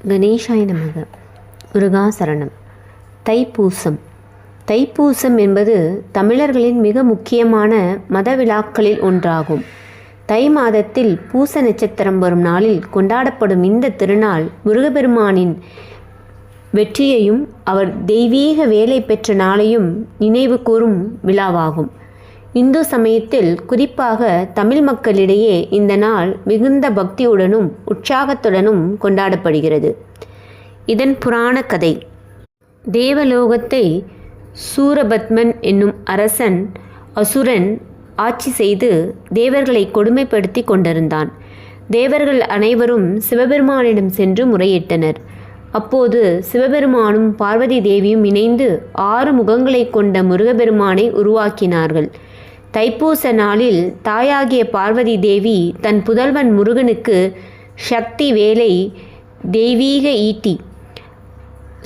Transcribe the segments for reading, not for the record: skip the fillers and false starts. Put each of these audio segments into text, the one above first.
கணேசாய நமக. முருகாசரணம். தைப்பூசம். தைப்பூசம் என்பது தமிழர்களின் மிக முக்கியமான மத விழாக்களில் ஒன்றாகும். தை மாதத்தில் பூச நட்சத்திரம் வரும் நாளில் கொண்டாடப்படும் இந்த திருநாள் முருகப்பெருமானின் வெற்றியையும் அவர் தெய்வீக வேலை பெற்ற நாளையும் நினைவு கூறும் விழாவாகும். இந்து சமயத்தில் குறிப்பாக தமிழ் மக்களிடையே இந்த நாள் மிகுந்த பக்தியுடனும் உற்சாகத்துடனும் கொண்டாடப்படுகிறது. இதன் புராண கதை. தேவலோகத்தை சூரபத்மன் என்னும் அரசன் அசுரன் ஆட்சி செய்து தேவர்களை கொடுமைப்படுத்தி கொண்டிருந்தான். தேவர்கள் அனைவரும் சிவபெருமானிடம் சென்று முறையிட்டனர். அப்போது சிவபெருமானும் பார்வதி தேவியும் இணைந்து 6 முகங்களை கொண்ட முருகப்பெருமானை உருவாக்கினார்கள். தைப்பூச நாளில் தாயாகிய பார்வதி தேவி தன் புதல்வன் முருகனுக்கு சக்தி வேலை தெய்வீக ஈட்டி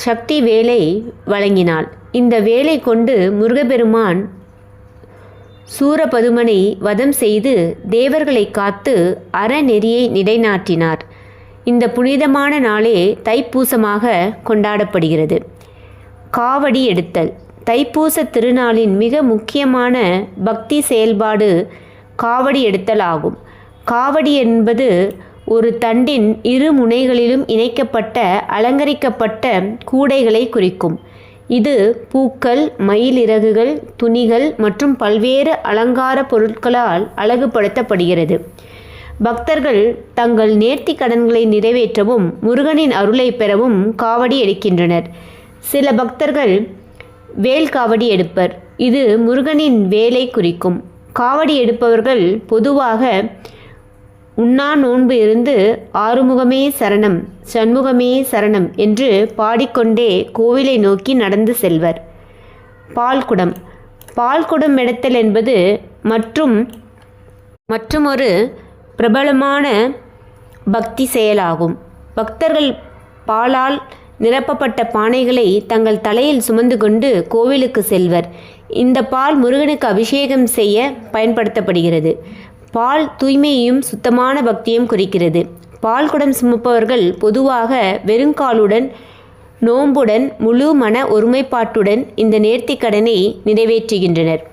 சக்தி வேலை வழங்கினாள். இந்த வேலை கொண்டு முருகப்பெருமான் சூரபதுமனை வதம் செய்து தேவர்களை காத்து அறநெறியை நிலைநாட்டினார். இந்த புனிதமான நாளே தைப்பூசமாக கொண்டாடப்படுகிறது. காவடி எடுத்தல். தைப்பூச திருநாளின் மிக முக்கியமான பக்தி செயல்பாடு காவடி எடுத்தல் ஆகும். காவடி என்பது ஒரு தண்டின் 2 முனைகளிலும் இணைக்கப்பட்ட அலங்கரிக்கப்பட்ட கூடைகளை குறிக்கும். இது பூக்கள், மயிலிறகுகள், துணிகள் மற்றும் பல்வேறு அலங்கார பொருட்களால் அழகுபடுத்தப்படுகிறது. பக்தர்கள் தங்கள் நேர்த்தி கடன்களை நிறைவேற்றவும் முருகனின் அருளை பெறவும் காவடி எடுக்கின்றனர். சில பக்தர்கள் வேல் காவடி எடுப்பர். இது முருகனின் வேலை குறிக்கும். காவடி எடுப்பவர்கள் பொதுவாக உண்ணா நோன்பு இருந்து ஆறுமுகமே சரணம், சண்முகமே சரணம் என்று பாடிக்கொண்டே கோவிலை நோக்கி நடந்து செல்வர். பால்குடம். பால்குடம் எடுத்தல் என்பது மற்றுமொரு பிரபலமான பக்தி செயலாகும். பக்தர்கள் பாலால் நிரப்பப்பட்ட பானைகளை தங்கள் தலையில் சுமந்து கொண்டு கோவிலுக்கு செல்வர். இந்த பால் முருகனுக்கு அபிஷேகம் செய்ய பயன்படுத்தப்படுகிறது. பால் தூய்மையையும் சுத்தமான பக்தியும் குறிக்கிறது. பால்குடம் சுமப்பவர்கள் பொதுவாக வெறுங்காலுடன் நோன்புடன் முழு மன ஒருமைப்பாட்டுடன் இந்த நேர்த்திக்கடனை நிறைவேற்றுகின்றனர்.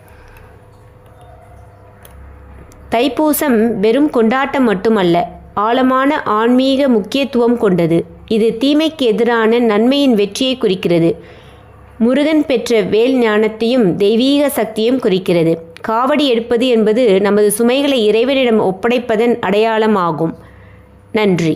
தைப்பூசம் வெறும் கொண்டாட்டம் மட்டுமல்ல, ஆழமான ஆன்மீக முக்கியத்துவம் கொண்டது. இது தீமைக்கு எதிரான நன்மையின் வெற்றியை குறிக்கிறது. முருகன் பெற்ற வேல் ஞானத்தையும் தெய்வீக சக்தியும் குறிக்கிறது. காவடி எடுப்பது என்பது நமது சுமைகளை இறைவனிடம் ஒப்படைப்பதன் அடையாளமாகும். நன்றி.